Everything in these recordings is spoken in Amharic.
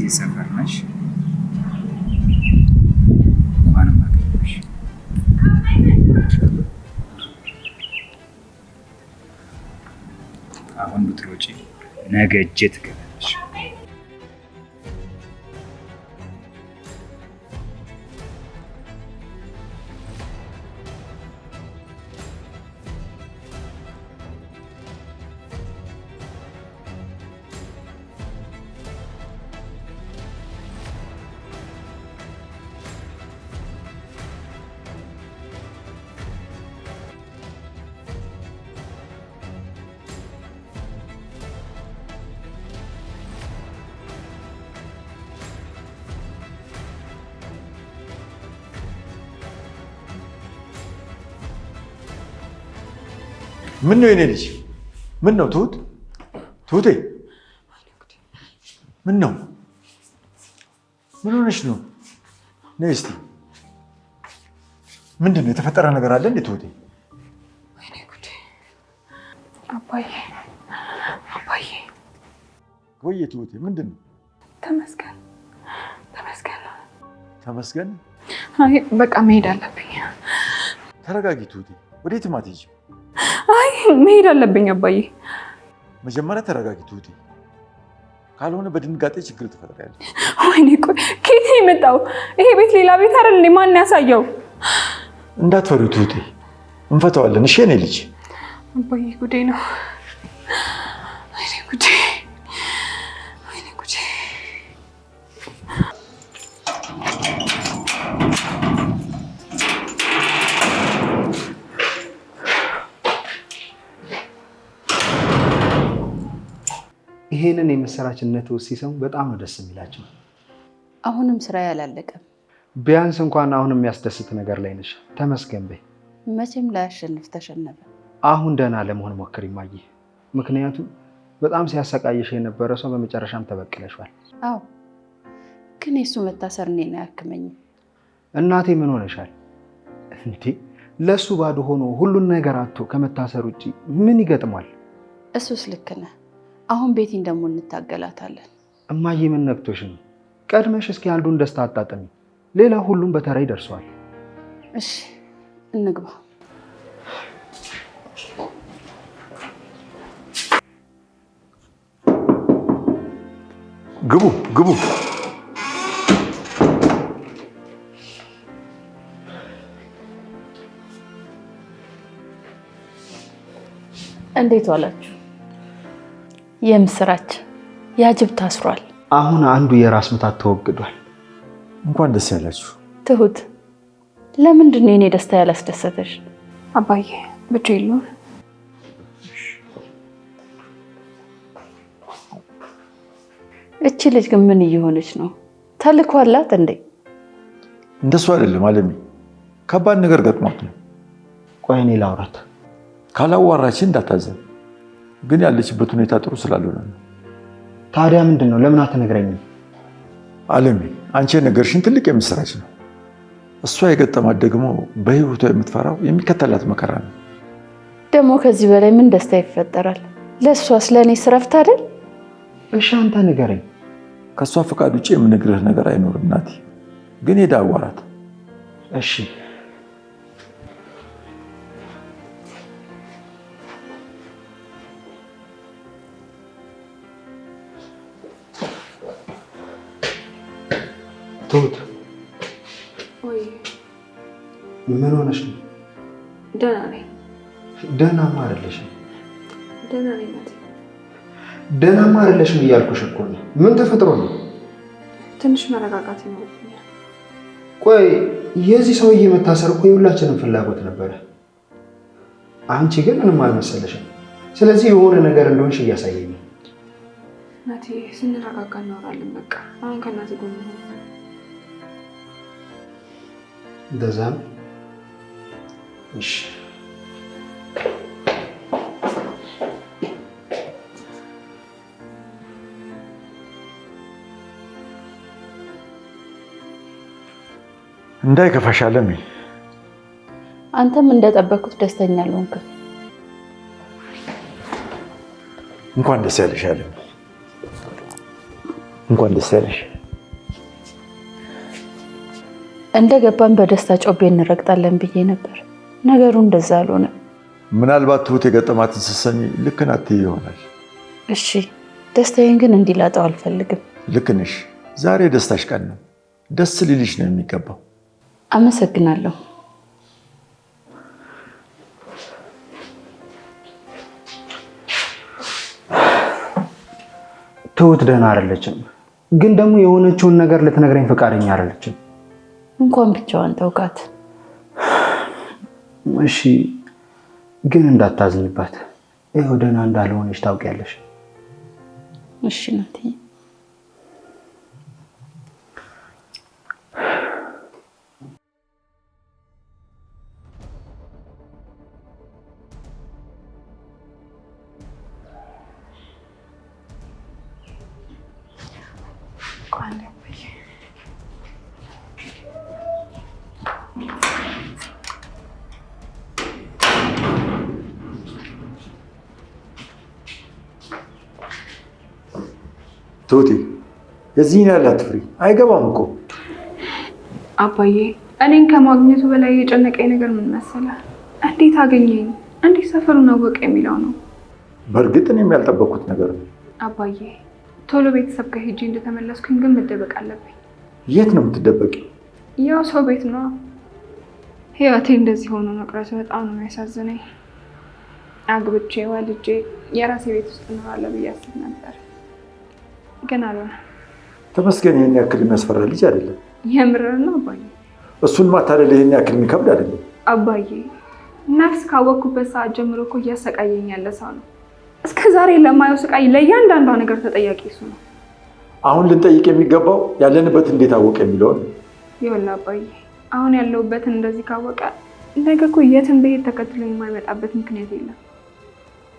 የዚህ ሰፈር ነሽ? እንኳንም አገኘሁሽ። አሁን ብትሮጪ ነገ እጄ ትገባለሽ። ምን ነው የኔ ልጅ? ምን ነው ትሁት? ትሁቴ ምን ነው? ምን ሆነሽ ነው? ነይ እስቲ። ምንድን ነው የተፈጠረ ነገር አለ እንዴ ትሁቴ? ወይኔ ጉዴ! አባዬ አባዬ! ወይዬ ትሁቴ ምንድን ነው? ተመስገን። ተመስገን? አይ በቃ መሄድ አለብኝ። ተረጋጊ ትሁቴ። ወዴትም አትሄጂም። አይ መሄድ አለብኝ አባዬ። መጀመሪያ ተረጋጊ ትሁቴ። ካልሆነ በድንጋጤ ችግር ትፈጥሪያለሽ። ወይኔ ቆይ ከየት ነው የመጣው? ይሄ ቤት ሌላ ቤት አይደል? ማን ያሳየው? እንዳትፈሪ ትሁቴ፣ እንፈታዋለን። እሺ የኔ ልጅ። አባዬ ጉዴ ነው። ወይኔ ጉዴ! ይሄንን የመሰራችነት ሲሰሙ በጣም ነው ደስ የሚላቸው። አሁንም ስራ ያላለቀም። ቢያንስ እንኳን አሁንም የሚያስደስት ነገር ላይ ነሽ። ተመስገን በይ። መቼም ላያሸንፍ ተሸነፈ። አሁን ደህና ለመሆን ሞክሪ እማዬ። ምክንያቱም በጣም ሲያሰቃይሽ የነበረ ሰው በመጨረሻም ተበቅለሻል። አዎ፣ ግን የሱ መታሰር እኔን አያክመኝም። እናቴ ምን ሆነሻል እንዴ? ለሱ ባዶ ሆኖ ሁሉን ነገር አጥቶ ከመታሰር ውጪ ምን ይገጥሟል? እሱስ ልክ ነህ። አሁን ቤቲን ደግሞ እንታገላታለን። እማዬ ምን ነክቶሽ ነው? ቀድመሽ እስኪ አንዱን ደስታ አጣጥሚ። ሌላ ሁሉም በተራ ይደርሰዋል። እሺ እንግባ። ግቡ ግቡ። እንዴት ዋላችሁ? የምስራች ያጅብ ታስሯል። አሁን አንዱ የራስ ምታት ተወግዷል። እንኳን ደስ ያላችሁ። ትሁት ለምንድን ነው የኔ ደስታ ያላስደሰተሽ? አባዬ ብቻዬን ልሁን? እቺ ልጅ ግን ምን እየሆነች ነው? ተልኳላት እንዴ? እንደሱ አይደለም አለሚ፣ ከባድ ነገር ገጥሟት ነው። ቆይ እኔ ላውራት። ካላዋራችን እንዳታዘን፣ ግን ያለችበት ሁኔታ ጥሩ ስላልሆነ ነው። ታዲያ ምንድን ነው? ለምን አትነግረኝም? አለሚ፣ አንቺ የነገርሽን ትልቅ የምስራች ነው። እሷ የገጠማት ደግሞ በህይወቷ የምትፈራው የሚከተላት መከራ ነው። ደግሞ ከዚህ በላይ ምን ደስታ ይፈጠራል? ለእሷስ ለእኔ ስረፍት አይደል? እሺ አንተ ንገረኝ። ከእሷ ፈቃድ ውጭ የምነግርህ ነገር አይኖርም ናቲ። ግን ሄዳ አዋራት። እሺ ትሁት፣ ምን ሆነሽ ነው? ደህና ነኝ። ደህናማ አይደለሽም። ደህና ነኝ ናቲ። ደህናማ አይደለሽም እያልኩሽ እኮ ነው። ምን ተፈጥሮ ነው? ትንሽ መረጋጋት ይኖርብኛል። ቆይ የዚህ ሰውዬ መታሰር እኮ የሁላችንም ፍላጎት ነበረ። አንቺ ግን ምንም አልመሰለሽም። ስለዚህ የሆነ ነገር እንደሆንሽ እያሳየኝ ነው። ናቲ፣ ስንረጋጋ እናወራለን። በቃ አሁን ከእናቴ ጎን ነው። እንደዛ ነው? እሺ እንዳይከፋሽ አለሚ። አንተም እንደጠበኩት ደስተኛ አልሆንክም። እንኳን ደስ ያለሽ አለሚ፣ እንኳን ደስ ያለሽ። እንደገባን በደስታ ጮቤ እንረግጣለን ብዬ ነበር። ነገሩ እንደዛ አልሆነ። ምናልባት ትሁት የገጠማትን ስትሰሚ ልክ ናት ይሆናል። እሺ፣ ደስታዬን ግን እንዲላጠው አልፈልግም። ልክ ነሽ። ዛሬ ደስታሽ ቀን ነው። ደስ ሊልሽ ነው የሚገባው። አመሰግናለሁ። ትሁት ደህና አይደለችም፣ ግን ደግሞ የሆነችውን ነገር ልትነግረኝ ፈቃደኛ አይደለችም። እንኳን ብቻዋን ተውቃት። እሺ፣ ግን እንዳታዝኝባት። ይኸው ደህና እንዳልሆነች ታውቂያለሽ። እሺ ናትዬ። ትሁቴ የዚህን ያህል አትፍሪ። አይገባም እኮ አባዬ። እኔን ከማግኘቱ በላይ የጨነቀኝ ነገር ምን መሰለህ? እንዴት አገኘኝ፣ እንዴት ሰፈሩን አወቀ የሚለው ነው። በእርግጥ እኔም ያልጠበኩት ነገር ነው አባዬ። ቶሎ ቤተሰብ ጋር ሄጄ እንደተመለስኩኝ ግን መደበቅ አለብኝ። የት ነው የምትደበቂው? ያው ሰው ቤት ነው። ህይወቴ እንደዚህ ሆኖ መቅረቱ በጣም ነው የሚያሳዝነኝ። አግብቼ ወልጄ የራሴ ቤት ውስጥ እኖራለሁ ብዬ አስብ ነበር፣ ግን አልሆነ። ተመስገን። ይህን ያክል የሚያስፈራ ልጅ አይደለም። የምርር ነው አባዬ። እሱን ማታለል ይህን ያክል የሚከብድ አይደለም አባዬ። ነፍስ ካወቅኩበት ሰዓት ጀምሮ እኮ እያሰቃየኝ ያለ ሰው ነው። እስከ ዛሬ ለማየው ስቃይ ለእያንዳንዷ ነገር ተጠያቂ እሱ ነው። አሁን ልንጠይቅ የሚገባው ያለንበት እንዴት አወቀ የሚለውን። ይኸውልህ አባዬ፣ አሁን ያለሁበትን እንደዚህ ካወቀ ነገ እኮ የትም ብሄድ ተከትሎ የማይመጣበት ምክንያት የለም።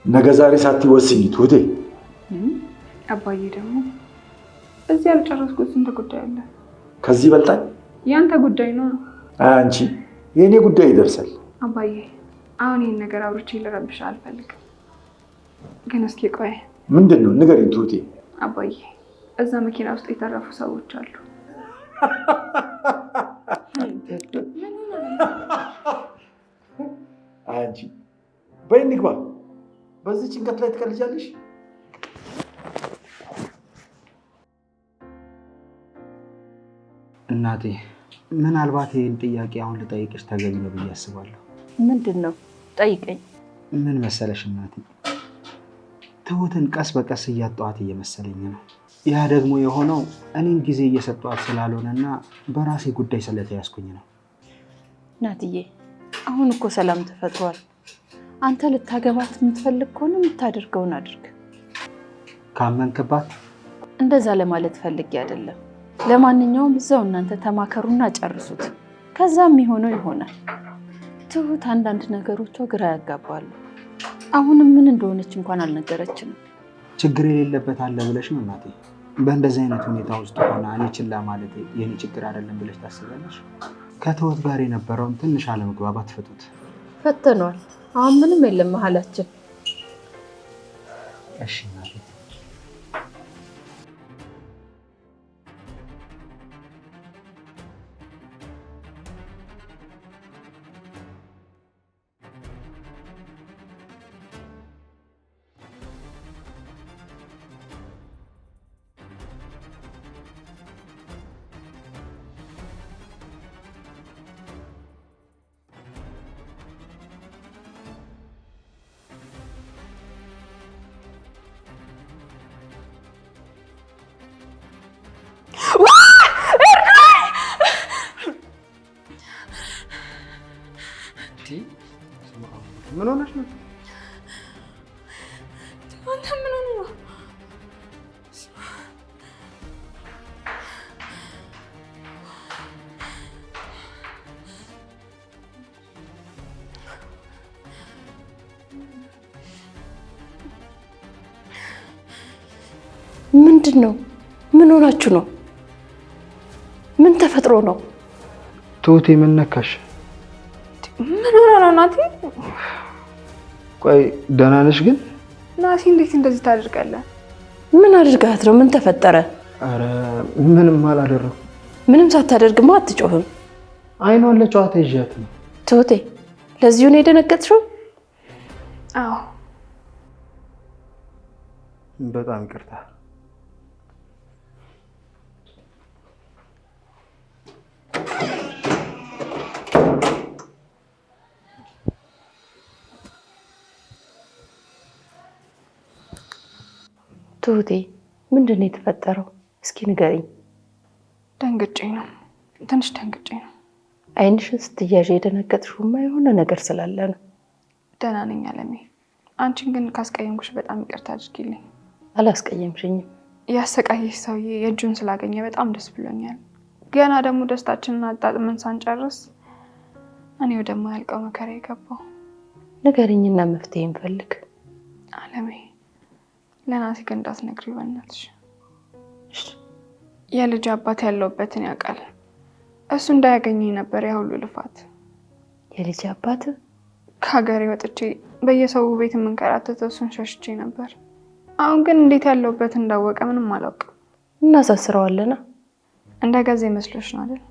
ነገ ዛሬ ሳትወስኝ ትሁቴ። አባዬ ደግሞ እዚህ ያልጨረስኩት ስንት ጉዳይ አለ። ከዚህ ይበልጣል? ያንተ ጉዳይ ነው። አንቺ የእኔ ጉዳይ ይደርሳል። አባዬ አሁን ይህን ነገር አውርቼ ልረብሽ አልፈልግም፣ ግን እስኪ ቆይ። ምንድን ነው ንገሪኝ ትሁቴ። አባዬ እዛ መኪና ውስጥ የተረፉ ሰዎች አሉ። አንቺ በይ እንግባ። በዚህ ጭንቀት ላይ ትቀልጃለሽ? እናቴ ምናልባት ይህን ጥያቄ አሁን ልጠይቅሽ ተገቢ ነው ብዬ አስባለሁ። ምንድን ነው? ጠይቀኝ። ምን መሰለሽ እናቴ፣ ትሁትን ቀስ በቀስ እያጣኋት እየመሰለኝ ነው። ያ ደግሞ የሆነው እኔም ጊዜ እየሰጧት ስላልሆነና በራሴ ጉዳይ ስለተያዝኩኝ ነው። ናትዬ አሁን እኮ ሰላም ተፈጥሯል። አንተ ልታገባት የምትፈልግ ከሆነ የምታደርገውን አድርግ። ካመንክባት? እንደዛ ለማለት ፈልጌ አይደለም። ለማንኛውም እዛው እናንተ ተማከሩና ጨርሱት። ከዛም የሚሆነው ይሆናል። ትሁት አንዳንድ ነገሮቿ ግራ ያጋባሉ። አሁንም ምን እንደሆነች እንኳን አልነገረችንም። ችግር የሌለበት አለ ብለሽ ነው እናቴ? በእንደዚህ አይነት ሁኔታ ውስጥ ሆና እኔ ችላ ማለት የኔ ችግር አይደለም ብለሽ ታስቢያለሽ? ከትሁት ጋር የነበረውን ትንሽ አለመግባባት ፍቱት። ፈተኗል። አሁን ምንም የለም መሀላችን። እሺ እናቴ። ምን ሆነሽ ነው? ምን ሆነ ነው? ምንድን ነው? ምን ሆናችሁ ነው? ምን ተፈጥሮ ነው? ትሁቴ ምን ነካሽ? ምን ሆነ ነው ናቲ? ቆይ ደህና ነሽ ግን? ናቲ እንዴት እንደዚህ ታደርጋለህ? ምን አድርጋት ነው? ምን ተፈጠረ? አረ ምንም አላደረኩም። ምንም ሳታደርግማ አትጮህም። አይኗን ለጨዋታ ይዣት ነው። ትሁቴ ለዚሁ ነው የደነገጥሽው? አዎ በጣም ይቅርታ። ትሁቴ ምንድን ነው የተፈጠረው? እስኪ ንገሪኝ። ደንግጬ ነው፣ ትንሽ ደንግጬ ነው። አይንሽን ስትያዥ የደነገጥሽውማ የሆነ ነገር ስላለ ነው። ደህና ነኝ አለሜ። አንቺን ግን ካስቀየምኩሽ በጣም ይቅርታ አድርጊልኝ። አላስቀየምሽኝም። ያሰቃየሽ ሰውዬ የእጁን ስላገኘ በጣም ደስ ብሎኛል። ገና ደግሞ ደስታችንን አጣጥመን ሳንጨርስ እኔ ወደማያልቀው መከራ የገባው። ንገሪኝና መፍትሄ እንፈልግ። አለሜ ለናቲ ግን እንዳትነግሪው በእናትሽ። የልጅ አባት ያለውበትን ያውቃል። እሱ እንዳያገኘኝ ነበር ያ ሁሉ ልፋት። የልጅ አባት? ከሀገሬ ወጥቼ በየሰው ቤት የምንከራተተው እሱን ሸሽቼ ነበር። አሁን ግን እንዴት ያለውበት እንዳወቀ ምንም አላውቅም። እናሳስረዋለና። እንደ ገዛ መስሎሽ ነው አይደል?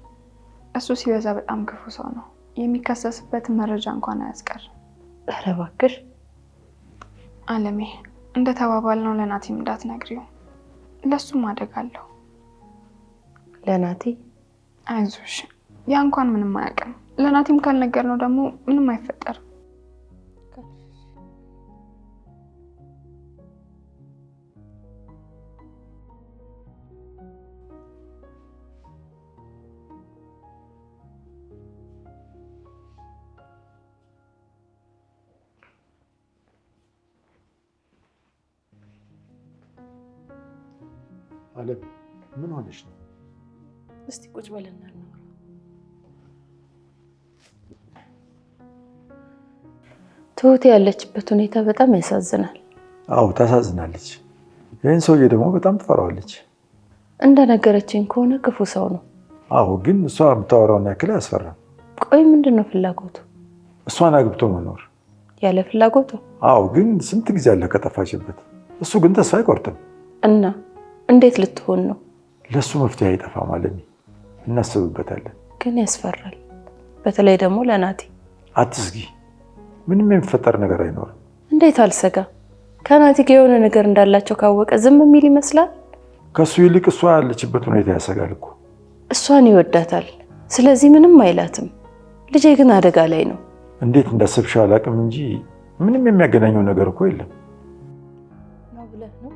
እሱ ሲበዛ በጣም ክፉ ሰው ነው። የሚከሰስበትን መረጃ እንኳን አያስቀርም። ኧረ እባክሽ አለሜ፣ እንደ ተባባልነው ለናቲም እንዳትነግሪው። ለሱም አደጋለሁ። ለናቲ? አይዞሽ፣ ያ እንኳን ምንም አያውቅም። ለናቲም ካልነገርነው ደግሞ ምንም አይፈጠርም። አለም ምን ሆነሽ ነው? እስቲ ቁጭ በልና እናውራ። ትሁቴ ያለችበት ሁኔታ በጣም ያሳዝናል። አዎ ታሳዝናለች። ይህን ሰውዬ ደግሞ በጣም ትፈራዋለች። እንደነገረችኝ ከሆነ ክፉ ሰው ነው። አዎ ግን እሷ የምታወራውን ያክል አያስፈራም። ቆይ ምንድን ነው ፍላጎቱ? እሷን አግብቶ መኖር። ያለ ፍላጎቱ? አዎ ግን ስንት ጊዜ አለ ከጠፋችበት። እሱ ግን ተስፋ አይቆርጥም። እና እንዴት ልትሆን ነው? ለሱ መፍትሄ አይጠፋም አለሚ። እናስብበታለን። ግን ያስፈራል። በተለይ ደግሞ ለናቲ። አትስጊ፣ ምንም የሚፈጠር ነገር አይኖርም። እንዴት አልሰጋ? ከናቲ ጋር የሆነ ነገር እንዳላቸው ካወቀ ዝም የሚል ይመስላል? ከሱ ይልቅ እሷ ያለችበት ሁኔታ ያሰጋል እኮ። እሷን ይወዳታል፣ ስለዚህ ምንም አይላትም። ልጄ ግን አደጋ ላይ ነው። እንዴት እንዳሰብሽው አላውቅም እንጂ ምንም የሚያገናኘው ነገር እኮ የለም። ነው ብለህ ነው?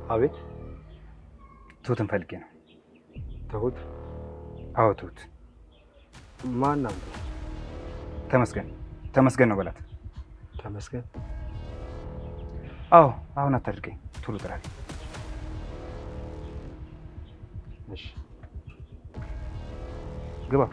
አቤት። ትሁትን ፈልጌ ነው። ትሁት? አዎ ትሁት። ማን ነው? ተመስገን። ተመስገን ነው በላት። ተመስገን? አዎ አሁን አታድርገኝ፣ ቶሎ ጥራልኝ። እሺ ግባ።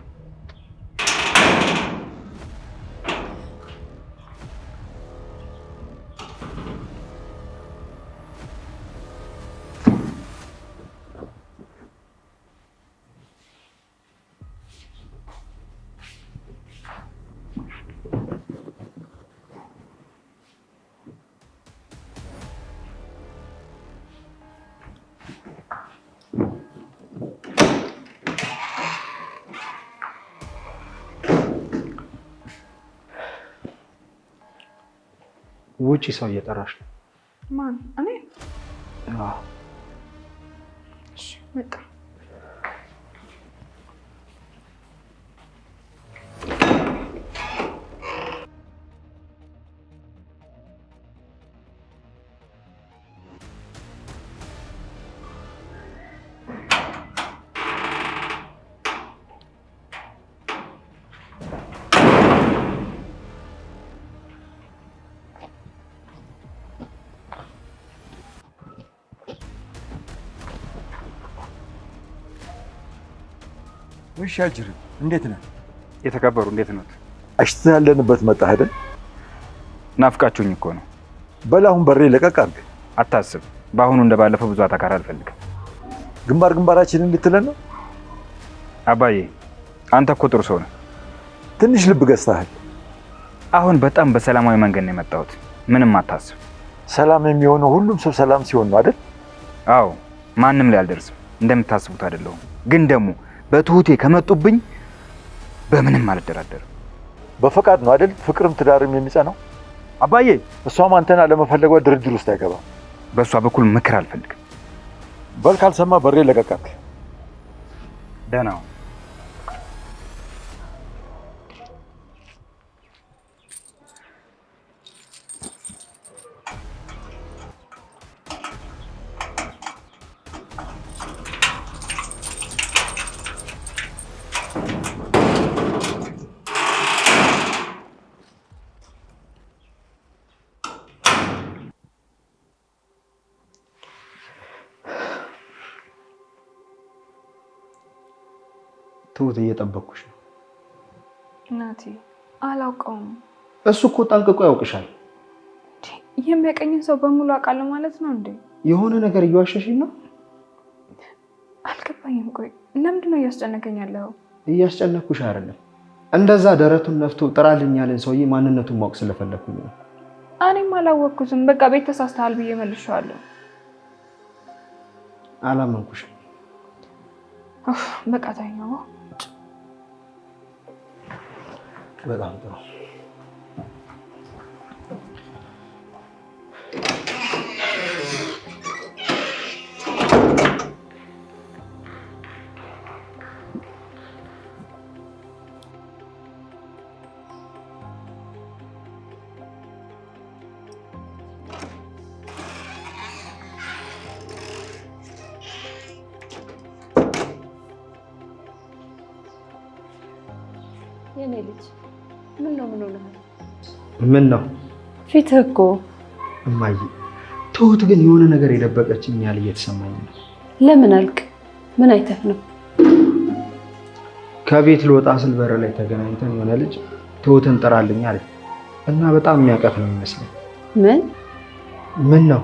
ውጪ ሰው እየጠራሽ ነው። ማን? እኔ? አዎ። እሺ መጣ። ወሻጅር እንዴት ነህ? የተከበሩ እንዴት ነው? አሽተን ያለንበት መጣህ አይደል? ናፍቃችሁኝ እኮ ነው። በል አሁን በሬ ለቀቅ አድርግ። አታስብ፣ በአሁኑ እንደባለፈው ብዙ አታካራ አልፈልግም። ግንባራችንን እንድትለን ነው? አባዬ አንተ እኮ ጥሩ ሰው ነህ። ትንሽ ልብ ገዝተሃል። አሁን በጣም በሰላማዊ መንገድ ነው የመጣሁት። ምንም አታስብ። ሰላም የሚሆነው ሁሉም ሰው ሰላም ሲሆን ነው አይደል? አዎ፣ ማንም ላይ አልደርስም። እንደምታስቡት አይደለሁም። ግን ደግሞ በትሁቴ ከመጡብኝ በምንም አልደራደርም። በፈቃድ ነው አይደል? ፍቅርም ትዳርም የሚጸናው። አባዬ እሷም አንተን አለመፈለጓ ድርድር ውስጥ አይገባም። በእሷ በኩል ምክር አልፈልግም። በል ካልሰማ በሬ ለቀቅ አድርግ። ደህና ሁን። ትሁት እየጠበቅኩሽ ነው። ናቲ አላውቀውም። እሱ እኮ ጠንቅቆ ያውቅሻል። የሚያቀኝን ሰው በሙሉ አውቃለሁ ማለት ነው እንዴ? የሆነ ነገር እየዋሸሽኝ ነው። አልገባኝም። ቆይ ለምንድን ነው እያስጨነቀኝ ያለው? እያስጨነኩሽ አይደለም። እንደዛ ደረቱን ነፍቶ ጥራልኝ ያለን ሰውዬ ማንነቱን ማወቅ ስለፈለኩኝ ነው። እኔም አላወቅኩትም። በቃ ቤት ተሳስተሃል ብዬ መልሼዋለሁ። አላመንኩሽም። በቃ ተኛው። በጣም ጥሩ። የኔ ልጅ ምን ነው ምን ነው ፊትህ እኮ እማዬ። ትሁት ግን የሆነ ነገር የደበቀችኝ ያህል እየተሰማኝ ነው። ለምን አልክ? ምን አይተህ ነው? ከቤት ልወጣ ስል በር ላይ ተገናኝተን የሆነ ልጅ ትሁትን ጥራልኝ አለኝ እና በጣም የሚያውቃት ነው የሚመስለኝ። ምን ነው?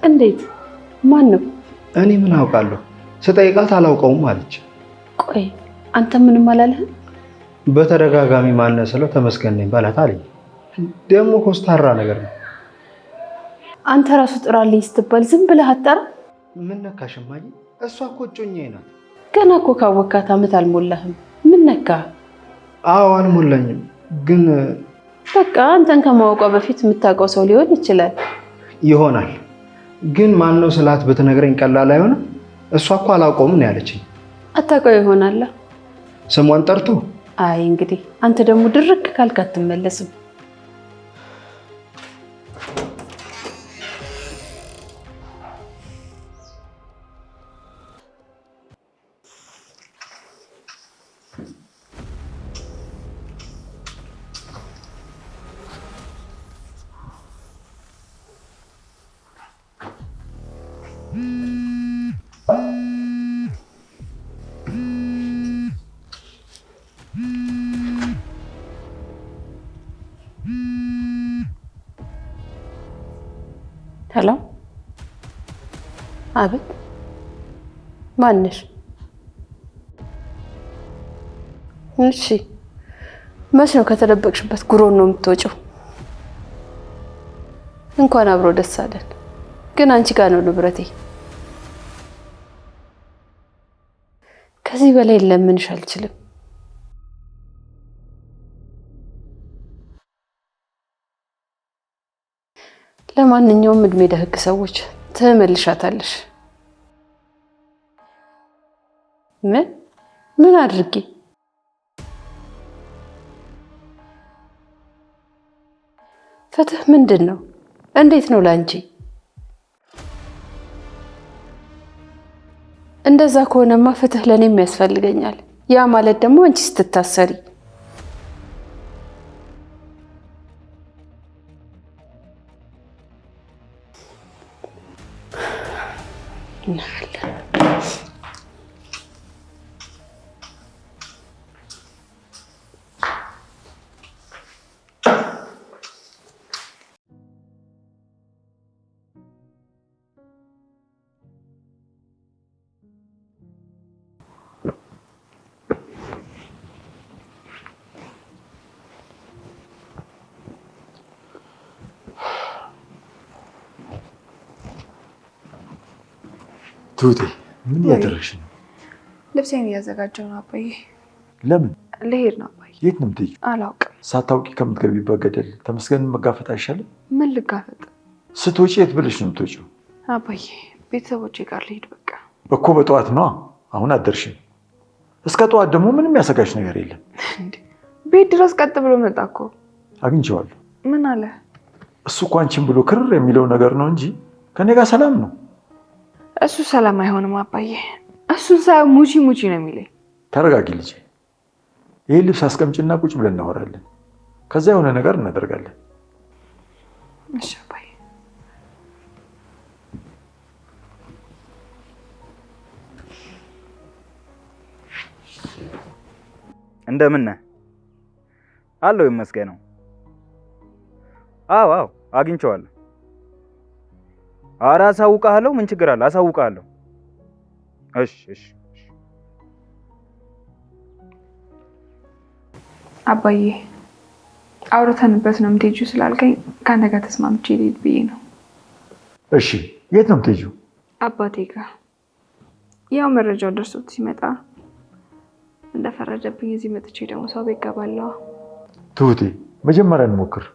እንዴት? ማን ነው? እኔ ምን አውቃለሁ? ስጠይቃት አላውቀውም አለች። ቆይ አንተ ምንም አላለህም? በተደጋጋሚ ማነው ስለው ተመስገን ነኝ በላት አለኝ። ደግሞ ኮስታራ ነገር ነው። አንተ ራሱ ጥራልኝ ስትባል ዝም ብለህ አጠራ? ምን ነካሽ እማዬ? እሷ እኮ እጮኛዬ ናት። ገና እኮ ካወካት ዓመት አልሞላህም። ምን ነካ? አዎ አልሞላኝም፣ ግን በቃ አንተን ከማወቋ በፊት የምታውቀው ሰው ሊሆን ይችላል። ይሆናል፣ ግን ማነው ስላት ብትነግረኝ ቀላል አይሆንም? እሷ እኮ አላውቀውም ነው ያለችኝ። አታውቀው ይሆናል ስሟን ጠርቶ። አይ እንግዲህ አንተ ደግሞ ድርቅ ካልክ አትመለስም። ሄሎ፣ አቤት። ማንሽ? እሺ፣ መች ነው ከተደበቅሽበት ጉሮን ነው የምትወጪው? እንኳን አብሮ ደስ አለን። ግን አንቺ ጋር ነው ንብረቴ። ከዚህ በላይ ለምንሽ አልችልም። ለማንኛውም እድሜ ደህግ ሰዎች ትመልሻታለሽ። ምን አድርጌ? ፍትህ ምንድን ነው? እንዴት ነው ላንቺ? እንደዛ ከሆነማ ፍትህ ለኔም ያስፈልገኛል። ያ ማለት ደግሞ አንቺ ስትታሰሪ ትሁቴ ምን እያደረግሽ ነው? ልብሴን እያዘጋጀሁ ነው አባዬ። ለምን? ልሄድ ነው አባዬ። የት ነው የምትሄጂው? አላውቅም። ሳታውቂ ከምትገቢበት ገደል ተመስገን መጋፈጥ አይሻልም? ምን ልጋፈጥ? ስትወጪ የት ብለሽ ነው የምትወጪው? አባዬ ቤተሰቦቼ ጋር ልሄድ በቃ። እኮ በጠዋት ነዋ። አሁን አደርሽም። እስከ ጠዋት ደግሞ ምንም ያሰጋሽ ነገር የለም። ቤት ድረስ ቀጥ ብሎ መጣ እኮ። አግኝቼዋለሁ። ምን አለ? እሱ እኮ አንቺን ብሎ ክርር የሚለው ነገር ነው እንጂ ከኔ ጋር ሰላም ነው። እሱ ሰላም አይሆንም አባዬ። እሱን ሳይሆን ሙቺ ሙቺ ነው የሚለኝ። ተረጋጊ ልጄ። ይህ ልብስ አስቀምጭና ቁጭ ብለን እናወራለን። ከዛ የሆነ ነገር እናደርጋለን። እሺ አባዬ። እንደምን ነህ? አለው ይመስገነው። አዎ አግኝቼዋለሁ። ኧረ አሳውቅሃለሁ። ምን ችግር አለ? አሳውቅሃለሁ። እሺ። አባዬ አውርተንበት ነው የምትሄጂው ስላልከኝ ከአንተ ጋር ተስማምቼ ልሄድ ብዬ ነው። እሺ የት ነው የምትሄጂው? አባቴ ጋር። ያው መረጃው ደርሶት ሲመጣ እንደፈረደብኝ እዚህ መጥቼ ደግሞ ሰው ቤት እገባለሁ። ትሁቴ መጀመሪያ እንሞክር።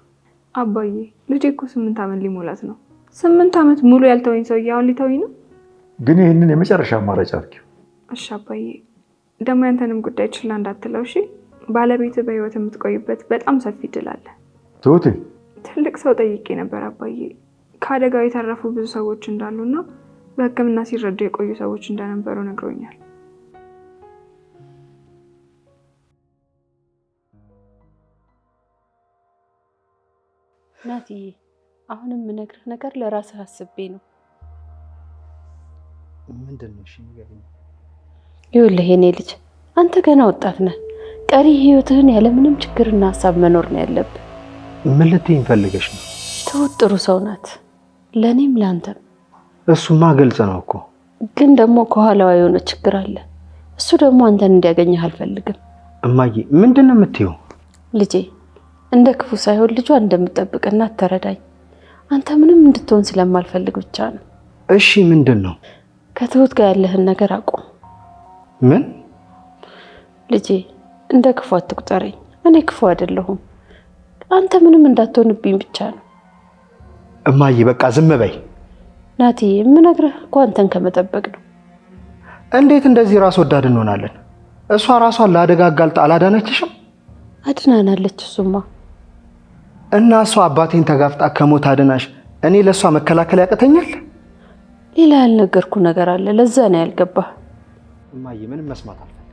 አባዬ ልጄ እኮ 8 ዓመት ሊሞላት ነው። 8 ዓመት ሙሉ ያልተወኝ ሰውዬ አሁን ሊተወኝ ነው? ግን ይህንን የመጨረሻ አማራጭ አድርጊው። እሺ አባዬ። ደግሞ ያንተንም ጉዳይ ችላ እንዳትለው እሺ? ባለቤት በህይወት የምትቆይበት በጣም ሰፊ እድል አለ። ትሁቴ ትልቅ ሰው ጠይቄ ነበር አባዬ። ከአደጋው የተረፉ ብዙ ሰዎች እንዳሉና በሕክምና ሲረዱ የቆዩ ሰዎች እንደነበሩ ነግሮኛል። ናትዬ አሁንም የምነግርህ ነገር ለራስህ አስቤ ነው። ምንድን ነው? እሺ ንገረኝ። ይኸውልህ የኔ ልጅ አንተ ገና ወጣት ነህ። ቀሪ ህይወትህን ያለምንም ችግርና ሀሳብ መኖር ነው ያለብህ። ምን ልትይኝ ፈልገሽ ነው? ትሁት ጥሩ ሰው ናት፣ ለእኔም ለአንተም። እሱማ ግልጽ ነው እኮ። ግን ደግሞ ከኋላዋ የሆነ ችግር አለ። እሱ ደግሞ አንተን እንዲያገኝህ አልፈልግም። እማዬ ምንድን ነው የምትይው? ልጄ እንደ ክፉ ሳይሆን ልጇ እንደምጠብቅና ተረዳኝ። አንተ ምንም እንድትሆን ስለማልፈልግ ብቻ ነው። እሺ ምንድን ነው? ከትሁት ጋር ያለህን ነገር አቁም። ምን? ልጄ እንደ ክፉ አትቁጠረኝ። እኔ ክፉ አይደለሁም። አንተ ምንም እንዳትሆንብኝ ብቻ ነው። እማዬ በቃ ዝም በይ። ናቲ የምነግርህ እኮ አንተን ከመጠበቅ ነው። እንዴት እንደዚህ ራስ ወዳድ እንሆናለን? እሷ ራሷን ለአደጋ አጋልጣ አላዳነችሽም? አድናናለች እሱማ። እና እሷ አባቴን ተጋፍጣ ከሞት አድናሽ እኔ ለእሷ መከላከል ያቅተኛል? ሌላ ያልነገርኩ ነገር አለ። ለዛ ነው ያልገባህ። እማዬ ምንም መስማት አልፈልግም።